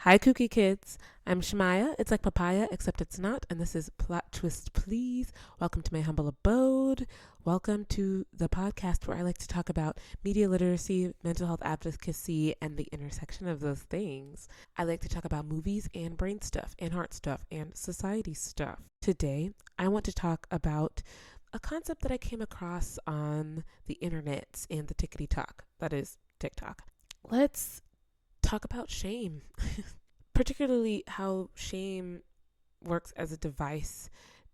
Hi, kooky kids. I'm Shamaya. It's like papaya, except it's not. And this is Plot Twist Please. Welcome to my humble abode. Welcome to the podcast where I like to talk about media literacy, mental health advocacy, and the intersection of those things. I like to talk about movies and brain stuff and heart stuff and society stuff. Today, I want to talk about a concept that I came across on the internet and the tickety talk, that is TikTok. Let's talk about shame, particularly how shame works as a device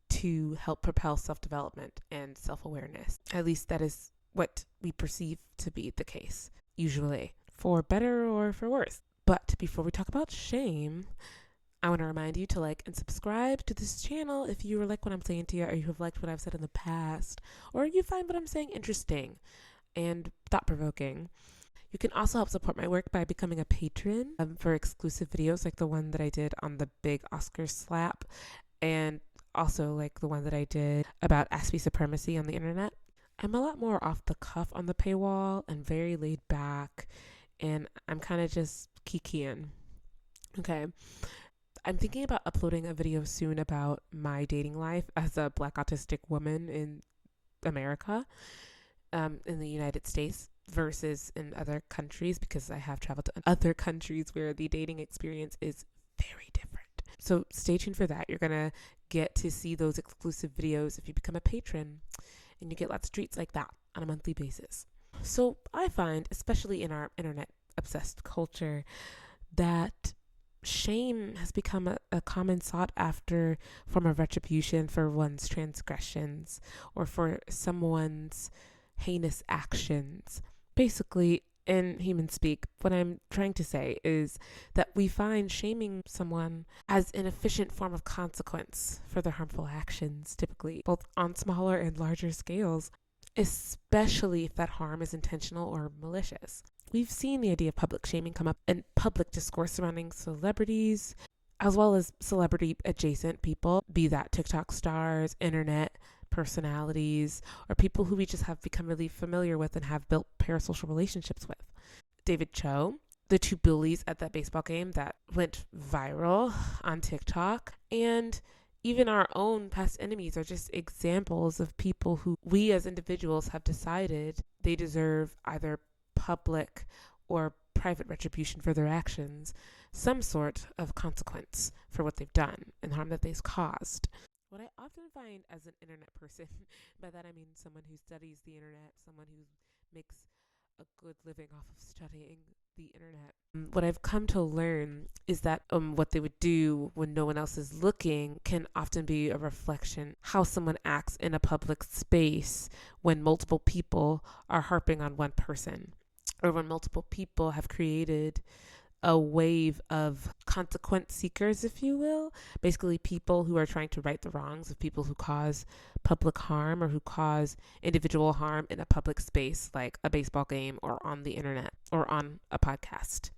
to help propel self-development and self-awareness. At least that is what we perceive to be the case, usually, for better or for worse. But before we talk about shame, I want to remind you to like and subscribe to this channel if you like what I'm saying to you, or you have liked what I've said in the past, or you find what I'm saying interesting and thought-provoking. You can also help support my work by becoming a patron for exclusive videos like the one that I did on the big Oscar slap, and also like the one that I did about Aspie supremacy on the internet. I'm a lot more off the cuff on the paywall and very laid back, and I'm kind of just kikiing. Okay. I'm thinking about uploading a video soon about my dating life as a Black autistic woman in America, in the United States, versus in other countries, because I have traveled to other countries where the dating experience is very different. So stay tuned for that. You're going to get to see those exclusive videos if you become a patron, and you get lots of treats like that on a monthly basis. So I find, especially in our internet obsessed culture, that shame has become a common sought after form of retribution for one's transgressions or for someone's heinous actions. Basically, in human speak, what I'm trying to say is that we find shaming someone as an efficient form of consequence for their harmful actions, typically, both on smaller and larger scales, especially if that harm is intentional or malicious. We've seen the idea of public shaming come up in public discourse surrounding celebrities, as well as celebrity-adjacent people, be that TikTok stars, internet personalities, or people who we just have become really familiar with and have built parasocial relationships with. David Cho, the two bullies at that baseball game that went viral on TikTok, and even our own past enemies are just examples of people who we as individuals have decided they deserve either public or private retribution for their actions, some sort of consequence for what they've done and harm that they've caused. What I often find as an internet person, by that I mean someone who studies the internet, someone who makes a good living off of studying the internet, what I've come to learn is that what they would do when no one else is looking can often be a reflection how someone acts in a public space when multiple people are harping on one person, or when multiple people have created a wave of consequence seekers, if you will, basically people who are trying to right the wrongs of people who cause public harm or who cause individual harm in a public space like a baseball game or on the internet or on a podcast.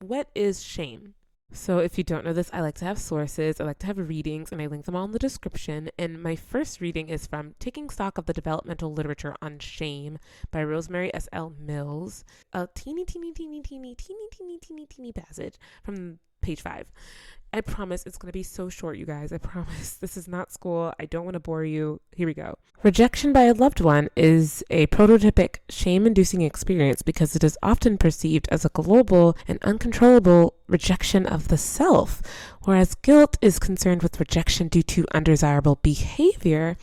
What is shame? So if you don't know this, I like to have sources, I like to have readings, and I link them all in the description. And my first reading is from Taking Stock of the Developmental Literature on Shame by Rosemary S.L. Mills, a teeny passage from page 5. I promise it's going to be so short, you guys. I promise. This is not school. I don't want to bore you. Here we go. Rejection by a loved one is a prototypic shame-inducing experience because it is often perceived as a global and uncontrollable rejection of the self, whereas guilt is concerned with rejection due to undesirable behavior.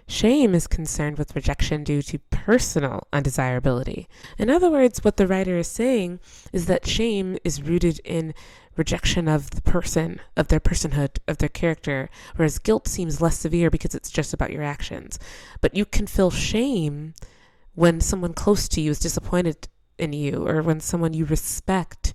Shame is concerned with rejection due to personal undesirability. In other words, what the writer is saying is that shame is rooted in rejection of the person, of their personhood, of their character, whereas guilt seems less severe because it's just about your actions. But you can feel shame when someone close to you is disappointed in you, or when someone you respect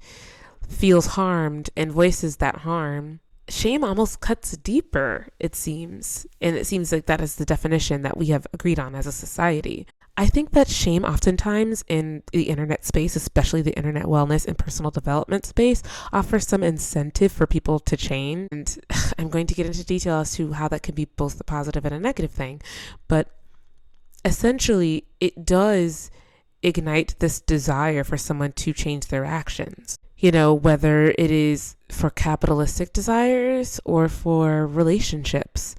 feels harmed and voices that harm. Shame almost cuts deeper, it seems, and it seems like that is the definition that we have agreed on as a society. I think that shame oftentimes in the internet space, especially the internet wellness and personal development space, offers some incentive for people to change. And I'm going to get into detail as to how that can be both a positive and a negative thing. But essentially, it does ignite this desire for someone to change their actions. whether it is for capitalistic desires or for relationships.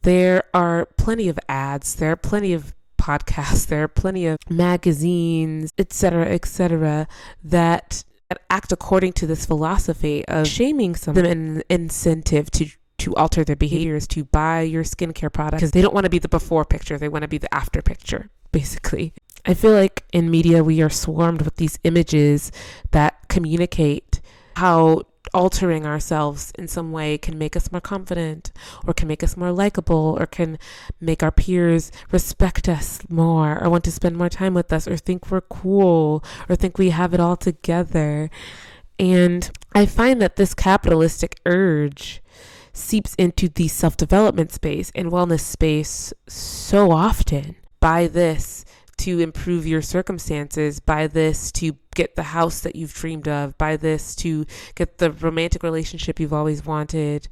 There are plenty of ads, there are plenty of podcasts, there are plenty of magazines, etc., that act according to this philosophy of shaming them an incentive to alter their behaviors, to buy your skincare product, because they don't want to be the before picture, they want to be the after picture, basically. I feel like in media we are swarmed with these images that communicate how altering ourselves in some way can make us more confident, or can make us more likable, or can make our peers respect us more, or want to spend more time with us, or think we're cool, or think we have it all together. And I find that this capitalistic urge seeps into the self-development space and wellness space so often. Buy this to improve your circumstances, buy this to get the house that you've dreamed of, buy this to get the romantic relationship you've always wanted.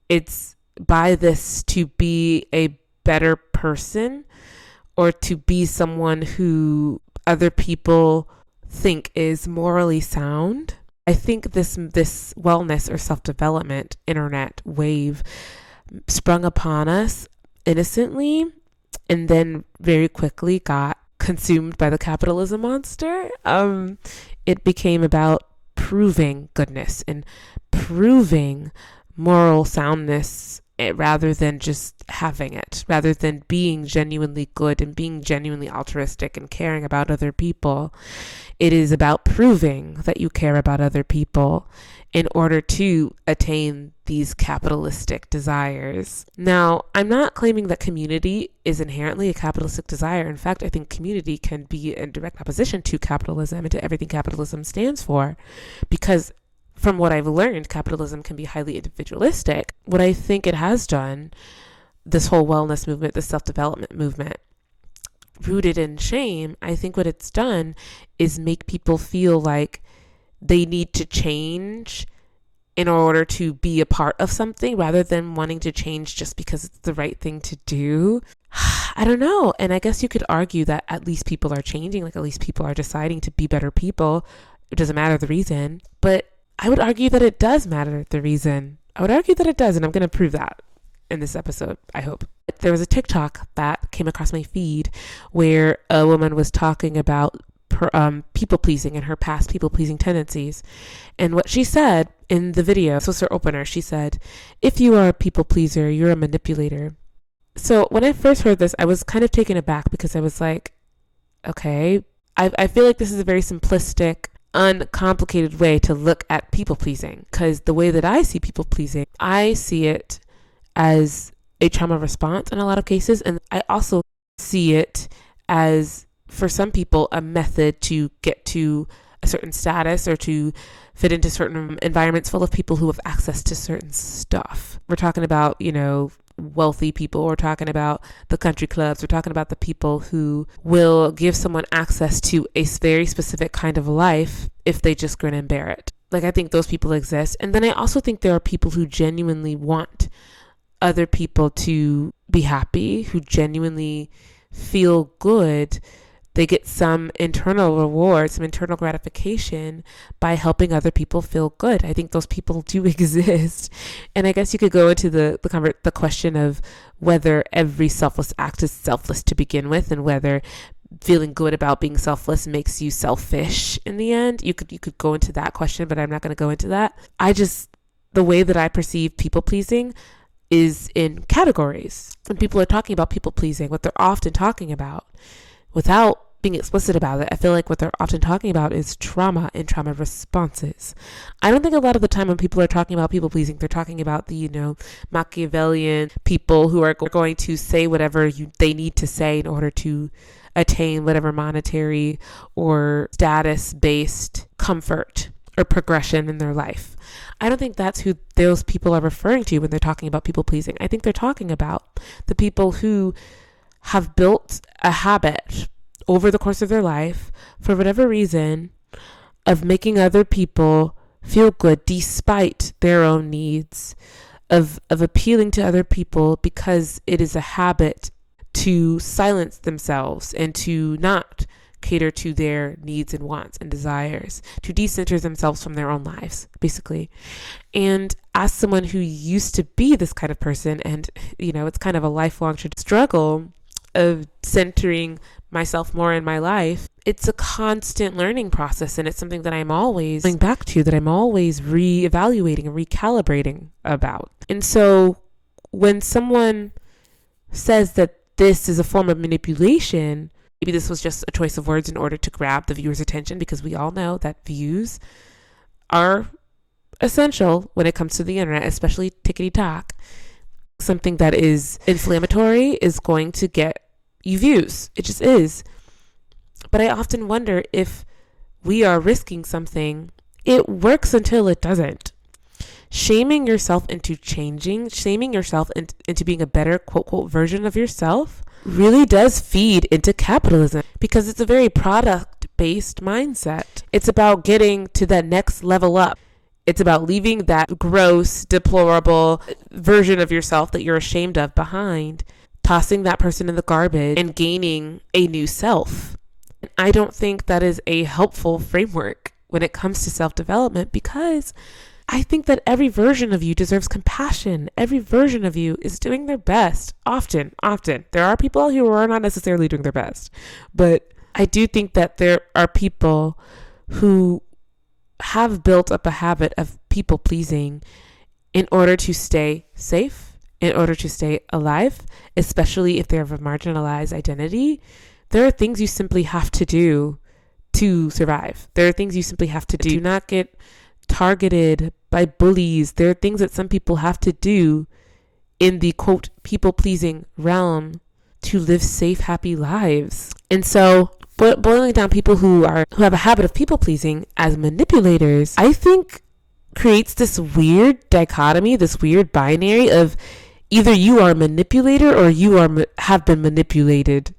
It's buy this to be a better person, or to be someone who other people think is morally sound. I think this wellness or self-development internet wave sprung upon us innocently, and then very quickly got consumed by the capitalism monster. It became about proving goodness and proving moral soundness, rather than just having it, rather than being genuinely good and being genuinely altruistic and caring about other people. It is about proving that you care about other people in order to attain these capitalistic desires. Now, I'm not claiming that community is inherently a capitalistic desire. In fact, I think community can be in direct opposition to capitalism and to everything capitalism stands for, because from what I've learned, capitalism can be highly individualistic. What I think it has done, this whole wellness movement, the self-development movement, rooted in shame, I think what it's done is make people feel like they need to change in order to be a part of something, rather than wanting to change just because it's the right thing to do. I don't know. And I guess you could argue that at least people are changing, like at least people are deciding to be better people. It doesn't matter the reason. But I would argue that it does matter the reason. I would argue that it does, and I'm going to prove that in this episode, I hope. There was a TikTok that came across my feed where a woman was talking about people-pleasing and her past people-pleasing tendencies. And what she said in the video, this was her opener, she said, "If you are a people-pleaser, you're a manipulator." So when I first heard this, I was kind of taken aback, because I was like, okay, I feel like this is a very simplistic, uncomplicated way to look at people-pleasing, because the way that I see people-pleasing, I see it as a trauma response in a lot of cases, and I also see it as, for some people, a method to get to a certain status or to fit into certain environments full of people who have access to certain stuff. We're talking about, wealthy people. We're talking about the country clubs. We're talking about the people who will give someone access to a very specific kind of life if they just grin and bear it. Like, I think those people exist. And then I also think there are people who genuinely want other people to be happy, who genuinely feel good. They get some internal reward, some internal gratification by helping other people feel good. I think those people do exist. And I guess you could go into the question of whether every selfless act is selfless to begin with, and whether feeling good about being selfless makes you selfish in the end. You could go into that question, but I'm not going to go into that. The way that I perceive people pleasing is in categories. When people are talking about people pleasing, what they're often talking about, without being explicit about it, I feel like what they're often talking about is trauma and trauma responses. I don't think a lot of the time when people are talking about people pleasing, they're talking about the, Machiavellian people who are going to say whatever they need to say in order to attain whatever monetary or status-based comfort or progression in their life. I don't think that's who those people are referring to when they're talking about people pleasing. I think they're talking about the people who have built a habit over the course of their life, for whatever reason, of making other people feel good despite their own needs, of appealing to other people because it is a habit to silence themselves and to not cater to their needs and wants and desires, to decenter themselves from their own lives, basically. And as someone who used to be this kind of person, and, it's kind of a lifelong struggle of centering myself more in my life, it's a constant learning process, and it's something that I'm always going back to, that I'm always reevaluating and recalibrating about. And so when someone says that this is a form of manipulation, maybe this was just a choice of words in order to grab the viewer's attention, because we all know that views are essential when it comes to the internet, especially tickety-tock. Something that is inflammatory is going to get you views. It just is. But I often wonder if we are risking something. It works until it doesn't. Shaming yourself into changing, shaming yourself into being a better quote version of yourself really does feed into capitalism, because it's a very product-based mindset. It's about getting to that next level up. It's about leaving that gross, deplorable version of yourself that you're ashamed of behind, tossing that person in the garbage, and gaining a new self. And I don't think that is a helpful framework when it comes to self-development, because I think that every version of you deserves compassion. Every version of you is doing their best. Often. There are people out here who are not necessarily doing their best. But I do think that there are people who have built up a habit of people pleasing in order to stay safe, in order to stay alive, especially if they have a marginalized identity. There are things you simply have to do to survive. There are things you simply have to do to not get targeted by bullies. There are things that some people have to do in the quote people-pleasing realm to live safe, happy lives. And so boiling down people who have a habit of people-pleasing as manipulators, I think creates this weird dichotomy, this weird binary of either you are a manipulator or you have been manipulated.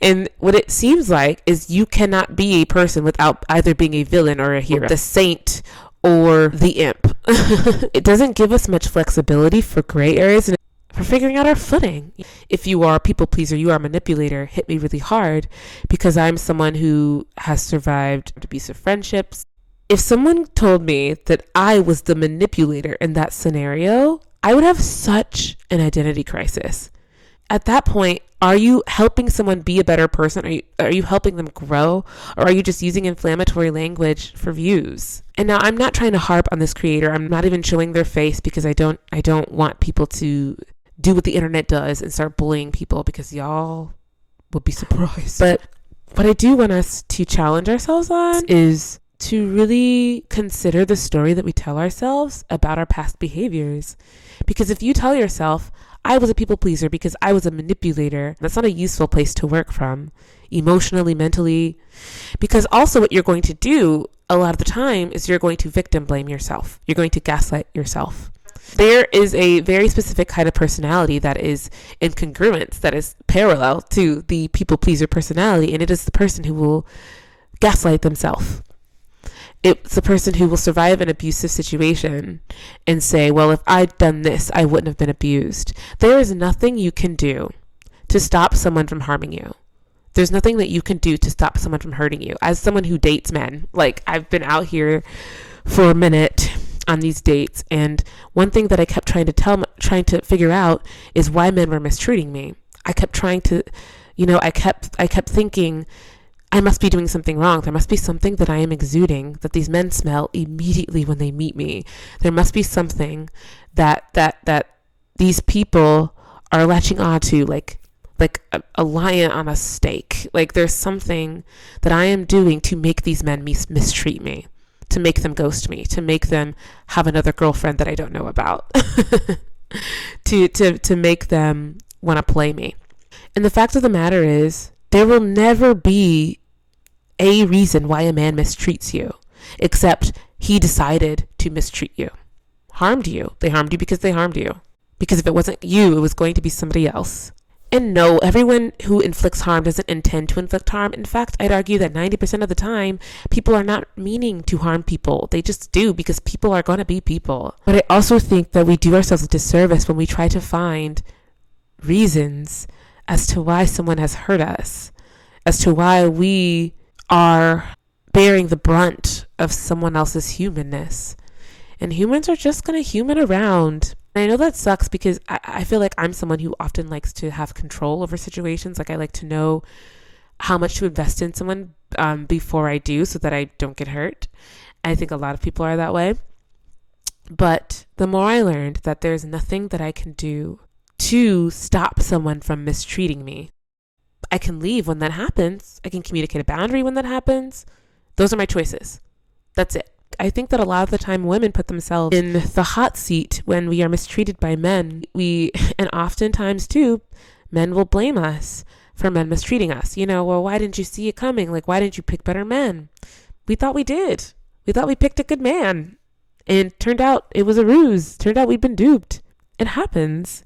And what it seems like is you cannot be a person without either being a villain or a hero, the saint or the imp. It doesn't give us much flexibility for gray areas and for figuring out our footing. If you are a people pleaser, you are a manipulator, hit me really hard, because I'm someone who has survived abusive friendships. If someone told me that I was the manipulator in that scenario, I would have such an identity crisis. At that point, are you helping someone be a better person? Are you helping them grow? Or are you just using inflammatory language for views? And now I'm not trying to harp on this creator. I'm not even showing their face, because I don't want people to do what the internet does and start bullying people, because y'all would be surprised. But what I do want us to challenge ourselves on is to really consider the story that we tell ourselves about our past behaviors. Because if you tell yourself, I was a people pleaser because I was a manipulator, that's not a useful place to work from, emotionally, mentally. Because also what you're going to do a lot of the time is you're going to victim blame yourself. You're going to gaslight yourself. There is a very specific kind of personality that is in congruence, that is parallel to the people pleaser personality, and it is the person who will gaslight themselves. It's the person who will survive an abusive situation and say, well, if I'd done this, I wouldn't have been abused. There is nothing you can do to stop someone from harming you. There's nothing that you can do to stop someone from hurting you. As someone who dates men, like I've been out here for a minute on these dates, and one thing that I kept trying to figure out is why men were mistreating me. I kept trying to, I kept thinking, I must be doing something wrong. There must be something that I am exuding that these men smell immediately when they meet me. There must be something that these people are latching onto, like a lion on a stake. Like there's something that I am doing to make these men mistreat me, to make them ghost me, to make them have another girlfriend that I don't know about, to make them want to play me. And the fact of the matter is, there will never be a reason why a man mistreats you, except he decided to mistreat you, harmed you. They harmed you because they harmed you. Because if it wasn't you, it was going to be somebody else. And no, everyone who inflicts harm doesn't intend to inflict harm. In fact, I'd argue that 90% of the time, people are not meaning to harm people. They just do, because people are going to be people. But I also think that we do ourselves a disservice when we try to find reasons as to why someone has hurt us, as to why we are bearing the brunt of someone else's humanness. And humans are just going to human around. And I know that sucks because I feel like I'm someone who often likes to have control over situations. Like I like to know how much to invest in someone before I do so that I don't get hurt. I think a lot of people are that way. But the more I learned that there's nothing that I can do to stop someone from mistreating me. I can leave when that happens. I can communicate a boundary when that happens. Those are my choices. That's it. I think that a lot of the time women put themselves in the hot seat when we are mistreated by men. And oftentimes too, men will blame us for men mistreating us. Well, why didn't you see it coming? Like, why didn't you pick better men? We thought we did. We thought we picked a good man. And turned out it was a ruse. Turned out we'd been duped. It happens.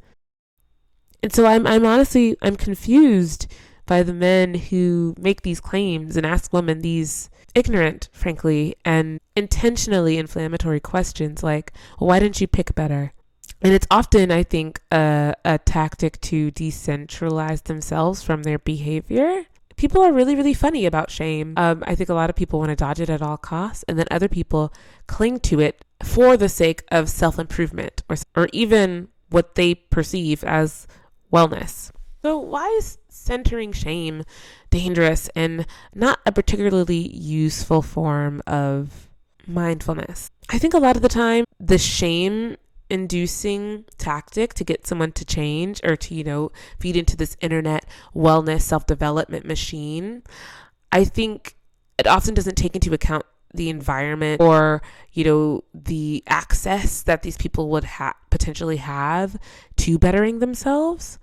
And so I'm honestly confused by the men who make these claims and ask women these ignorant, frankly, and intentionally inflammatory questions like, well, why didn't you pick better? And it's often, I think, a tactic to decentralize themselves from their behavior. People are really, really funny about shame. I think a lot of people want to dodge it at all costs, and then other people cling to it for the sake of self-improvement or even what they perceive as wellness. So why is centering shame dangerous and not a particularly useful form of mindfulness? I think a lot of the time, the shame-inducing tactic to get someone to change or to, feed into this internet wellness self-development machine, I think it often doesn't take into account the environment or, the access that these people would potentially have to bettering themselves.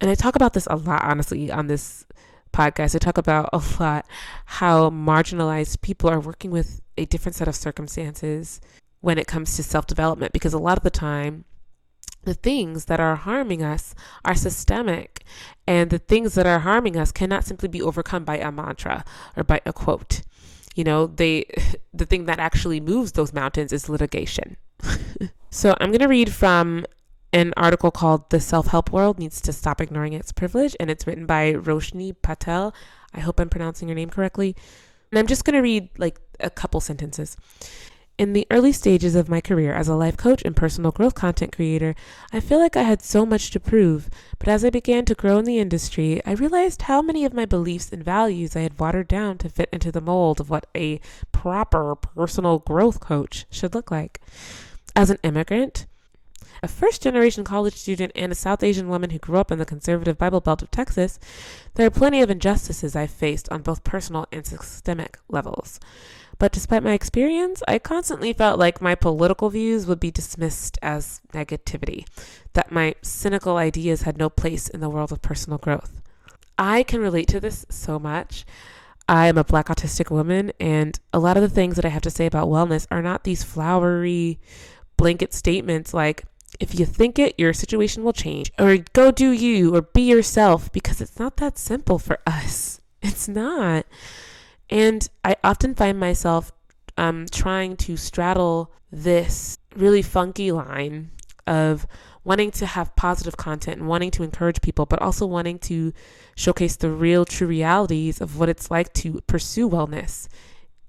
And I talk about this a lot, honestly, on this podcast. I talk about a lot how marginalized people are working with a different set of circumstances when it comes to self-development, because a lot of the time, the things that are harming us are systemic, and the things that are harming us cannot simply be overcome by a mantra or by a quote. The thing that actually moves those mountains is litigation. So I'm going to read from an article called The Self-Help World Needs to Stop Ignoring Its Privilege, and it's written by Roshni Patel. I hope I'm pronouncing your name correctly. And I'm just going to read a couple sentences. In the early stages of my career as a life coach and personal growth content creator, I feel like I had so much to prove, but as I began to grow in the industry, I realized how many of my beliefs and values I had watered down to fit into the mold of what a proper personal growth coach should look like. As an immigrant, a first-generation college student, and a South Asian woman who grew up in the conservative Bible Belt of Texas, there are plenty of injustices I've faced on both personal and systemic levels. But despite my experience, I constantly felt like my political views would be dismissed as negativity, that my cynical ideas had no place in the world of personal growth. I can relate to this so much. I am a Black autistic woman, and a lot of the things that I have to say about wellness are not these flowery blanket statements like, if you think it, your situation will change, or go do you, or be yourself, because it's not that simple for us. It's not. And I often find myself trying to straddle this really funky line of wanting to have positive content and wanting to encourage people, but also wanting to showcase the real, true realities of what it's like to pursue wellness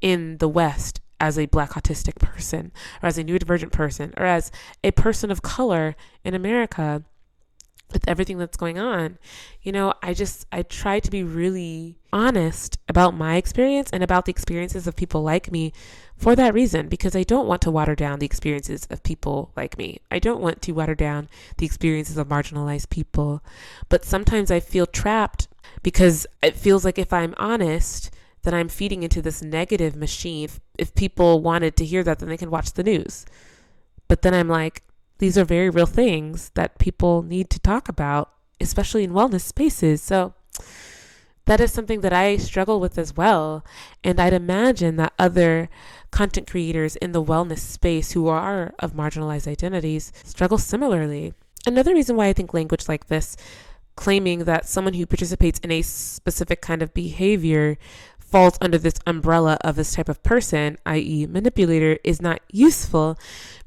in the West as a Black autistic person, or as a neurodivergent person, or as a person of color in America with everything that's going on. I try to be really honest about my experience and about the experiences of people like me for that reason, because I don't want to water down the experiences of people like me. I don't want to water down the experiences of marginalized people. But sometimes I feel trapped because it feels like if I'm honest, then I'm feeding into this negative machine. If people wanted to hear that, then they can watch the news. But then I'm like, these are very real things that people need to talk about, especially in wellness spaces. So that is something that I struggle with as well. And I'd imagine that other content creators in the wellness space who are of marginalized identities struggle similarly. Another reason why I think language like this, claiming that someone who participates in a specific kind of behavior falls under this umbrella of this type of person, i.e. manipulator, is not useful,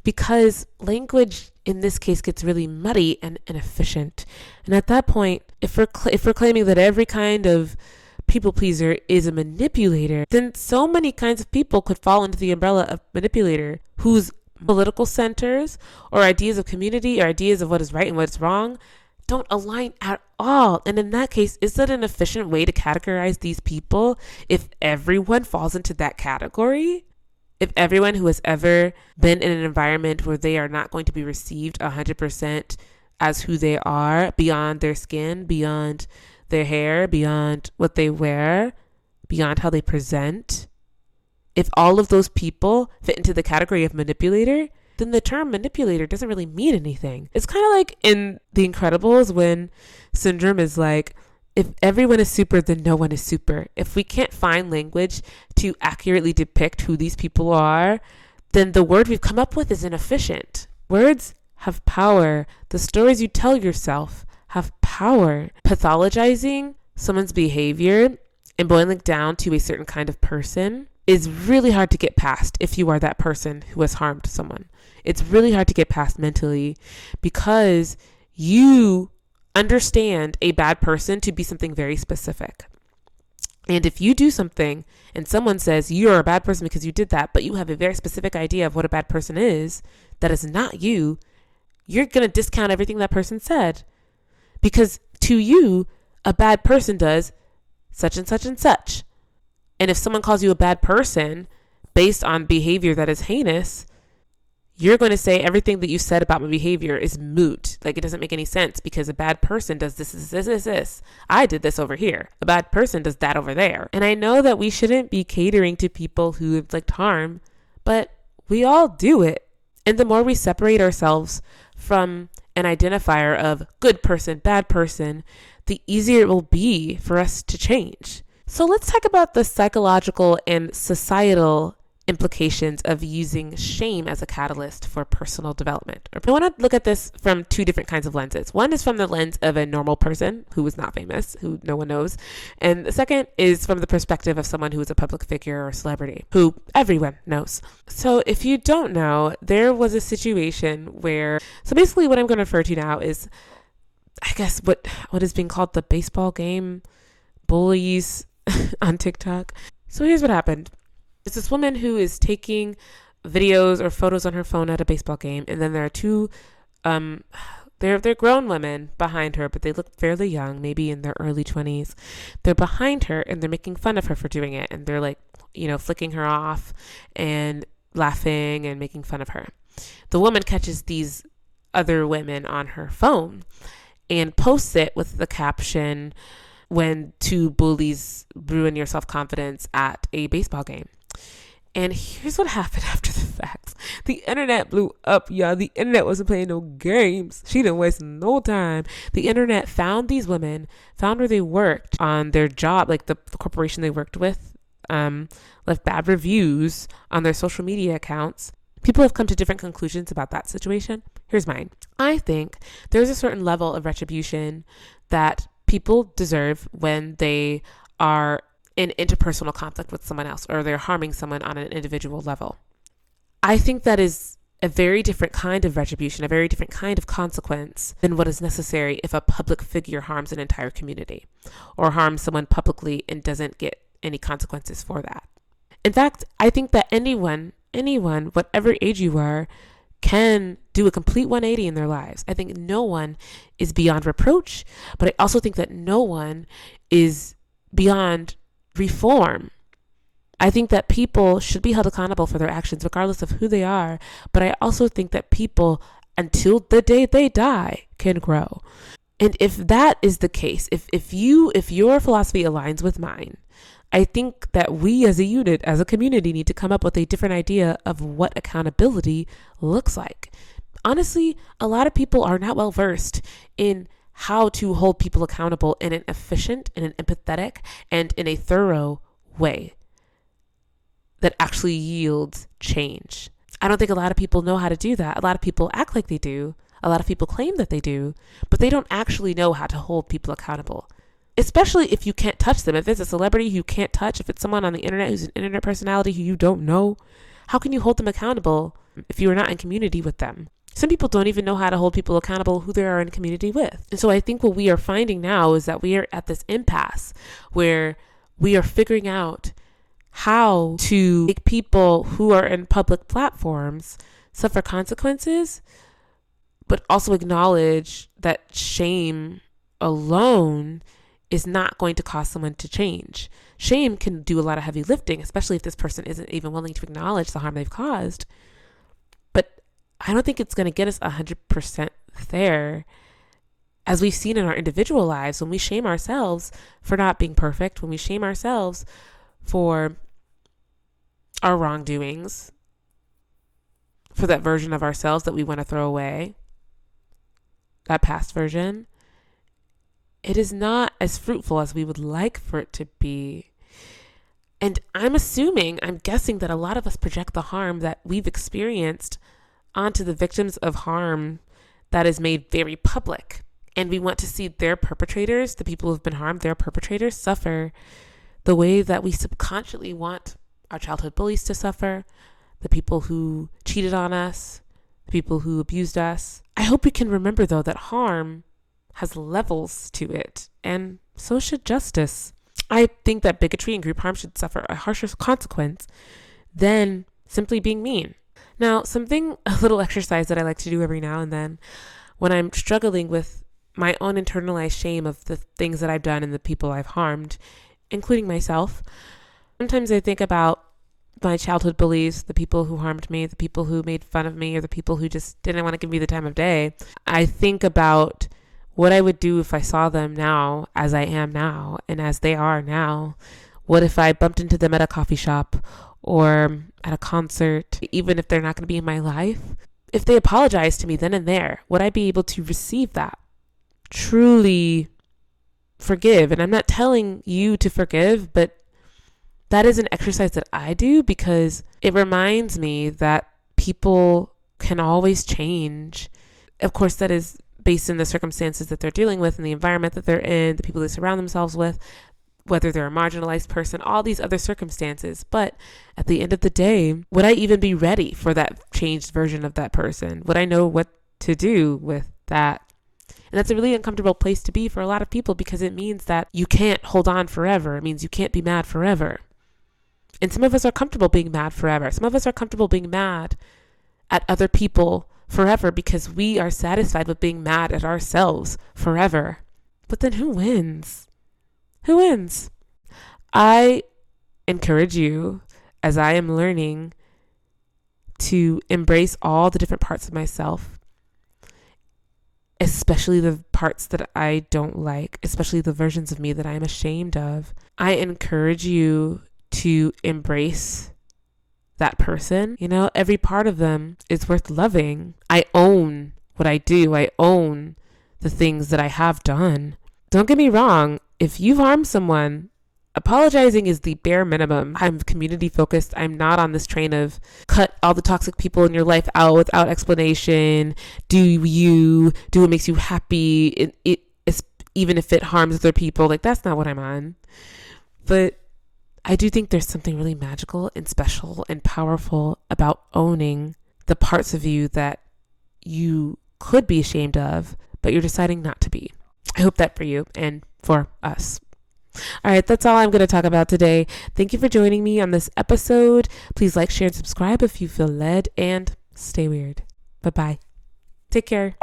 because language in this case gets really muddy and inefficient. And at that point, if we're claiming that every kind of people pleaser is a manipulator, then so many kinds of people could fall into the umbrella of manipulator whose political centers or ideas of community or ideas of what is right and what is wrong don't align at all. And in that case, is that an efficient way to categorize these people if everyone falls into that category? If everyone who has ever been in an environment where they are not going to be received 100% as who they are, beyond their skin, beyond their hair, beyond what they wear, beyond how they present, if all of those people fit into the category of manipulator, then the term manipulator doesn't really mean anything. It's kind of like in The Incredibles when Syndrome is like, if everyone is super, then no one is super. If we can't find language to accurately depict who these people are, then the word we've come up with is inefficient. Words have power. The stories you tell yourself have power. Pathologizing someone's behavior and boiling down to a certain kind of person is really hard to get past if you are that person who has harmed someone. It's really hard to get past mentally because you understand a bad person to be something very specific. And if you do something and someone says you're a bad person because you did that, but you have a very specific idea of what a bad person is, that is not you, you're going to discount everything that person said. Because to you, a bad person does such and such and such. And if someone calls you a bad person based on behavior that is heinous, you're going to say everything that you said about my behavior is moot. Like, it doesn't make any sense because a bad person does this. I did this over here. A bad person does that over there. And I know that we shouldn't be catering to people who inflict harm, but we all do it. And the more we separate ourselves from an identifier of good person, bad person, the easier it will be for us to change. So let's talk about the psychological and societal implications of using shame as a catalyst for personal development. I want to look at this from two different kinds of lenses. One is from the lens of a normal person who is not famous, who no one knows. And the second is from the perspective of someone who is a public figure or celebrity, who everyone knows. So if you don't know, there was a situation where, so basically what I'm going to refer to now is, I guess, what is being called the baseball game, Bullies on TikTok. So here's what happened. It's this woman who is taking videos or photos on her phone at a baseball game, and then there are two, they're grown women behind her, but they look fairly young, maybe in their early 20s. They're behind her, and they're making fun of her for doing it, and they're like, flicking her off and laughing and making fun of her. The woman catches these other women on her phone and posts it with the caption, "When two bullies ruin your self-confidence at a baseball game." And here's what happened after the fact. The internet blew up, y'all. The internet wasn't playing no games. She didn't waste no time. The internet found these women, found where they worked on their job, like the corporation they worked with, left bad reviews on their social media accounts. People have come to different conclusions about that situation. Here's mine. I think there's a certain level of retribution that people deserve when they are in interpersonal conflict with someone else or they're harming someone on an individual level. I think that is a very different kind of retribution, a very different kind of consequence than what is necessary if a public figure harms an entire community or harms someone publicly and doesn't get any consequences for that. In fact, I think that anyone, whatever age you are, can do a complete 180 in their lives. I think no one is beyond reproach, but I also think that no one is beyond reform. I think that people should be held accountable for their actions regardless of who they are, but I also think that people, until the day they die, can grow. And if that is the case, if your philosophy aligns with mine, I think that we as a unit, as a community, need to come up with a different idea of what accountability looks like. Honestly, a lot of people are not well versed in how to hold people accountable in an efficient, in an empathetic, and in a thorough way that actually yields change. I don't think a lot of people know how to do that. A lot of people act like they do. A lot of people claim that they do, but they don't actually know how to hold people accountable. Especially if you can't touch them. If it's a celebrity you can't touch, if it's someone on the internet who's an internet personality who you don't know, how can you hold them accountable if you are not in community with them? Some people don't even know how to hold people accountable who they are in community with. And so I think what we are finding now is that we are at this impasse where we are figuring out how to make people who are in public platforms suffer consequences, but also acknowledge that shame alone is not going to cause someone to change. Shame can do a lot of heavy lifting, especially if this person isn't even willing to acknowledge the harm they've caused. But I don't think it's going to get us 100% there. As we've seen in our individual lives, when we shame ourselves for not being perfect, when we shame ourselves for our wrongdoings, for that version of ourselves that we want to throw away, that past version, it is not as fruitful as we would like for it to be. And I'm guessing that a lot of us project the harm that we've experienced onto the victims of harm that is made very public. And we want to see their perpetrators, the people who've been harmed, their perpetrators suffer the way that we subconsciously want our childhood bullies to suffer, the people who cheated on us, the people who abused us. I hope we can remember, though, that harm has levels to it, and so should justice. I think that bigotry and group harm should suffer a harsher consequence than simply being mean. Now, a little exercise that I like to do every now and then when I'm struggling with my own internalized shame of the things that I've done and the people I've harmed, including myself. Sometimes I think about my childhood bullies, the people who harmed me, the people who made fun of me, or the people who just didn't want to give me the time of day. I think about what I would do if I saw them now as I am now and as they are now. What if I bumped into them at a coffee shop or at a concert, even if they're not going to be in my life? If they apologized to me then and there, would I be able to receive that? Truly forgive. And I'm not telling you to forgive, but that is an exercise that I do because it reminds me that people can always change. Of course, that is based in the circumstances that they're dealing with and the environment that they're in, the people they surround themselves with, whether they're a marginalized person, all these other circumstances. But at the end of the day, would I even be ready for that changed version of that person? Would I know what to do with that? And that's a really uncomfortable place to be for a lot of people because it means that you can't hold on forever. It means you can't be mad forever. And some of us are comfortable being mad forever. Some of us are comfortable being mad at other people forever because we are satisfied with being mad at ourselves forever. But then who wins? Who wins? I encourage you, as I am learning, to embrace all the different parts of myself, especially the parts that I don't like, especially the versions of me that I'm ashamed of. I encourage you to embrace that person. You know, every part of them is worth loving. I own what I do. I own the things that I have done. Don't get me wrong. If you've harmed someone, apologizing is the bare minimum. I'm community focused. I'm not on this train of cut all the toxic people in your life out without explanation. Do what makes you happy. Even if it harms other people. Like, that's not what I'm on. But I do think there's something really magical and special and powerful about owning the parts of you that you could be ashamed of, but you're deciding not to be. I hope that for you and for us. All right, that's all I'm going to talk about today. Thank you for joining me on this episode. Please like, share, and subscribe if you feel led, and stay weird. Bye-bye. Take care.